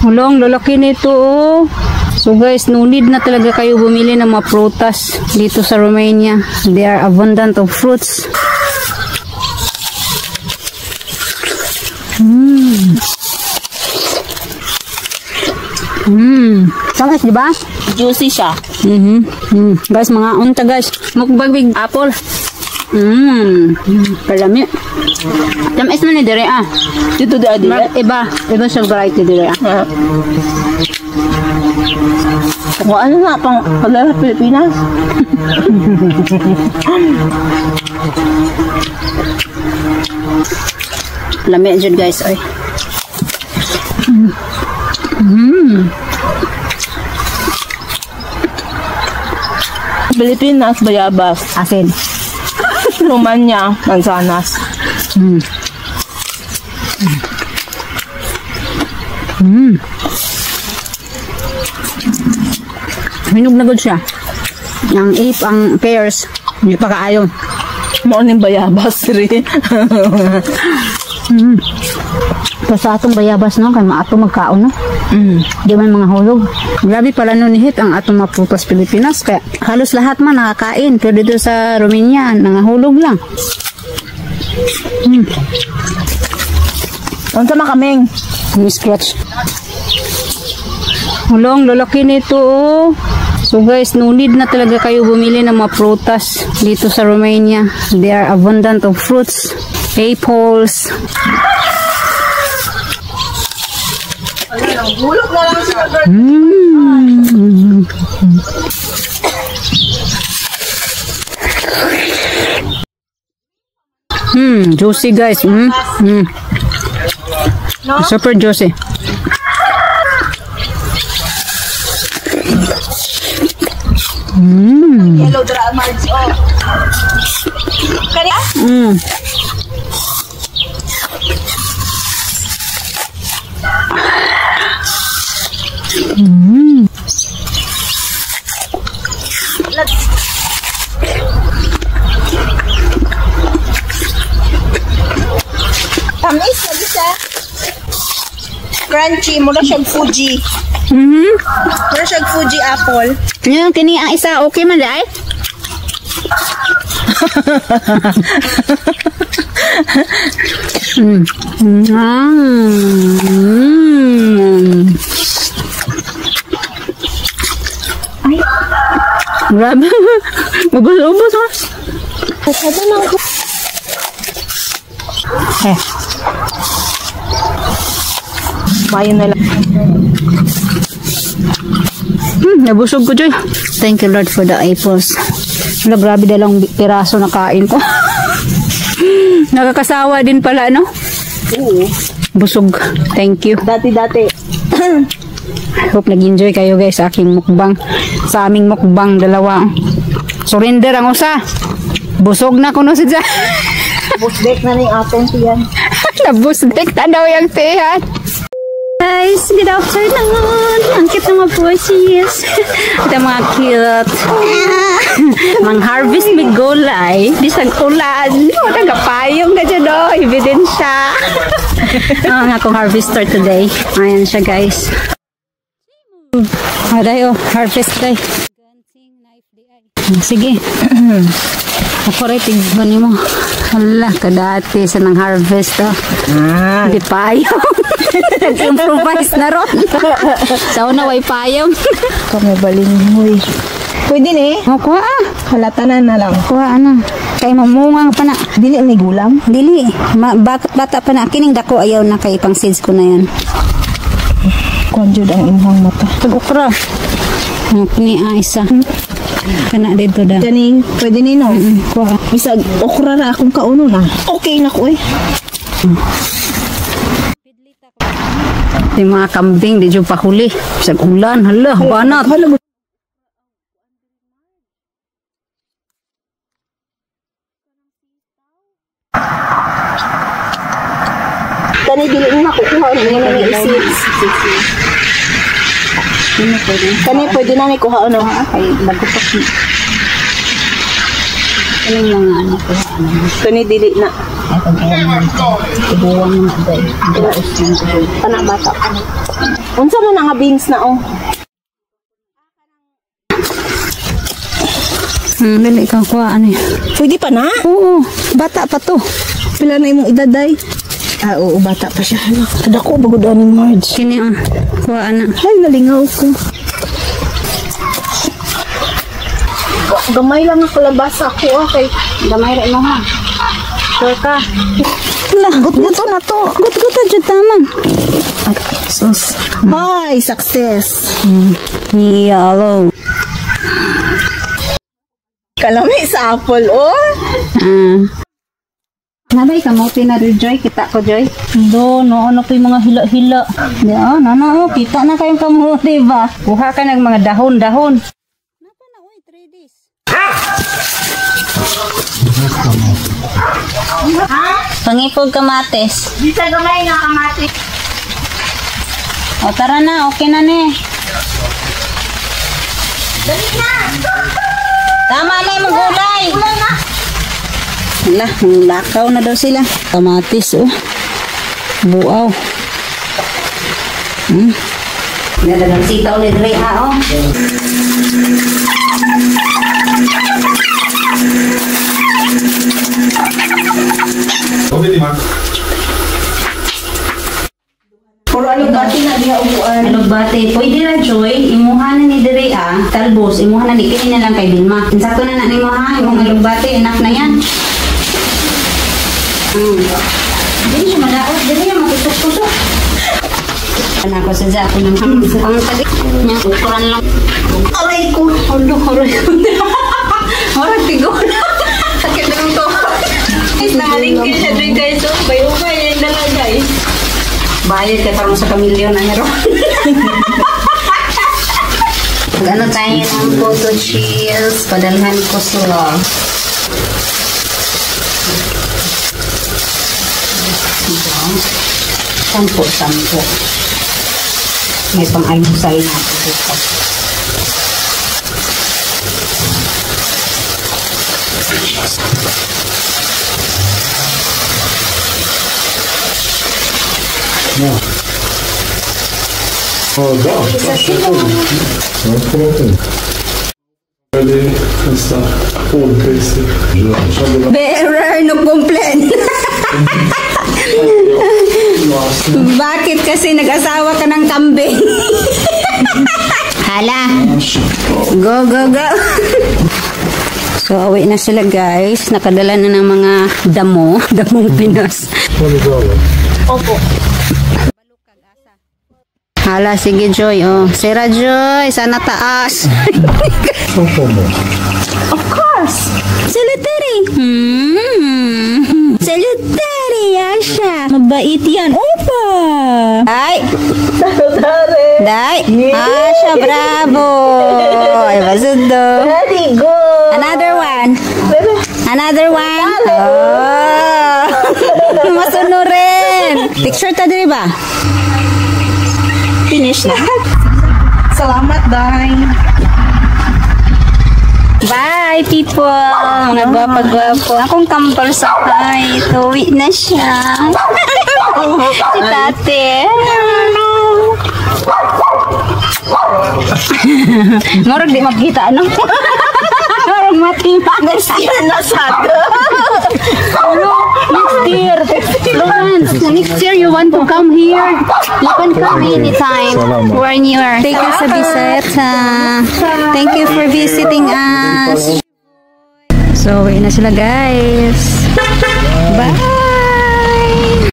Hulong, lalaki nito oh. So guys, no need na talaga kayo bumili ng mga prutas dito sa Romania. They are abundant of fruits. Sangat, di ba? Juicy siya. Guys, mga unta guys. Mukbang apple. Kalami. Tamis man ni dire ah. Dito da dire. Iba sa variety dire ah. Kung ano nga pang kalala Pilipinas. Lami jud guys ay. Pilipinas, bayabas. Asin. Romania, mansanas. Hinog na good siya. Ang ape, ang pears, hindi pa kaayon. Morning bayabas rin. So sa atong bayabas no, kay maato magkaon no. Di man mga hulog. Grabe pala nun hit ang atong mga prutas Pilipinas. Kaya halos lahat man nakakain. Pero dito sa Romania, nangahulog lang. Ang sama kaming. Scratch. Hulong, lalaki nito oh. So guys, no need na talaga kayo bumili ng mga prutas dito sa Romania. They are abundant of fruits, apples. Bulok na lang siya. Juicy guys. Super juicy. Yellow dra marge oh. Kaya? Tamis na bisa. Crunchy, mura siyang Fuji. Mura siyang Fuji apple. Yung kini ang isa okay man dai. Ay. Grabe. Ubos-ubos ha. Sabi lang ko. Bayan na lang. Nabusog ko, Joy. Thank you, Lord, for the apples. Wala, grabe dalang piraso na kain ko. Nakakasawa din pala, no? Oo. Busog. Thank you. Dati-dati. I hope nag-enjoy kayo, guys, sa aking mukbang. Sa aming mukbang, dalawa. Surrender ang usa. Busog na ko, no, sadya. Busdek na rin atong tiyan. Nabusdek na daw yung tiyan. Guys, good afternoon. Ang cute ng mga boses. Ito mga cute. Mang harvest may gulay. Di sa ulan. Nagapayong ka dyan, no? Ebidensya. Ang akong harvester today. Ayan siya, guys. Aday, oh. Harvest day. Sige. Ako rin, tigban mo. Hala, kadati sa nang harvest, oh. Di payong. Nag-improvise na ron. Sa una, way payong. Kami balinghoy. Pwede ni? O, kuha ah. Halata na lang. Kuha ano. Kay mamungang pa na. Dili may gulam? Dili. Bata pa na. Kining dako ayaw na kay pang seeds ko na yan. Konjud ang imong mata. Tag-ukra. Kini isa. Kana dito da. Kaning, pwede ni no? Kuha. Bisag, okra na akong kauno na. Okay na ko eh. Yung mga kambing, di dyan pahuli. Sa ulan, hala, banat. Kani dili na kukuha ni na isip. Kani pwede na ni kuha ano? Ay, nagupak ni. Anong mga ano kuha? Kani dili na. Tanak bata. Unsa man nga beans na oh. Dali ka kuha ano yan. Pwede pa na? Oo, bata pa to. Pila na imong idaday? Ah, oo, bata pa siya. Kada ko bagod ani Marge. Kini kuha ana. Ay, nalingaw ko. Gamay lang ang kalabasa ko kay Gamay ra mo ha. Sure ka. lah, gut-guto na to. Gut-gut jud taman. Sus. Ay, success. Yellow. Kalami sa apple, oh. Nabay ka mo Joy, kita ko Joy. No, ano pa yung mga hila-hila. Di nana kita na kayong kamote ba? Kuha ka ng mga dahon-dahon. Napa na oy 3 days. Pangipog kamates. Di sa gamay nga kamatis. O tara na, okay na ne. Dali na. Tama na yung gulay. Wala, lakaw na daw sila. Kamatis, oh. Buaw. Nalagang sitaw ni Dre, oh. Puro alugbati na diha upuan. Alugbati. Pwede ra, Joy. Imuhanan ni Dre, talbos. Imuhanan ni kini na lang kay Dilma. Insakto na ni mo, ha. Imong alugbati. Enough na yan. Dili siya madaot. Dili siya makitok-kusok. Anak ko sa ako ng pangtalik. Niya, ukuran lang. Aray ko. Aray ko. Marag tigo na. Sakit na to. Guys, namalingkin siya doon guys. So, bayo-bayo yung dala guys. Bayad ka parang sa kamilyon na meron. Ano tayo ng photo cheers? Padalhan ko sila. Sampo. May pang-almusal na ako dito. Oh, da. Really, questa full tasty. Bearer, no complain. Bakit kasi nag-asawa ka ng kambing? Hala. Go. So, awi na sila guys. Nakadala na ng mga damong Pinas. Opo. Hala, sige Joy. Oh, Sira Joy, sana taas. Of course. Salutary. Salutary, Asha. Mabait yan. Opa. Day. Asha, bravo. Ay, masundo. Very good. Another one. Oh. Masundo rin. Picture ta diri ba? Finish na. Salamat, Day. Bye, people! Mga gwapa-gwapo. Akong kampal sa kay. Tuwi na siya. Si tate. Ngorog di magkita, ano? Ngorog matima. Next year na sad. Next year. Lawrence, next year you want to come here? You can come anytime. When you are. Thank you sa bisita. Thank you for visiting us. So, uwi na sila guys. Bye!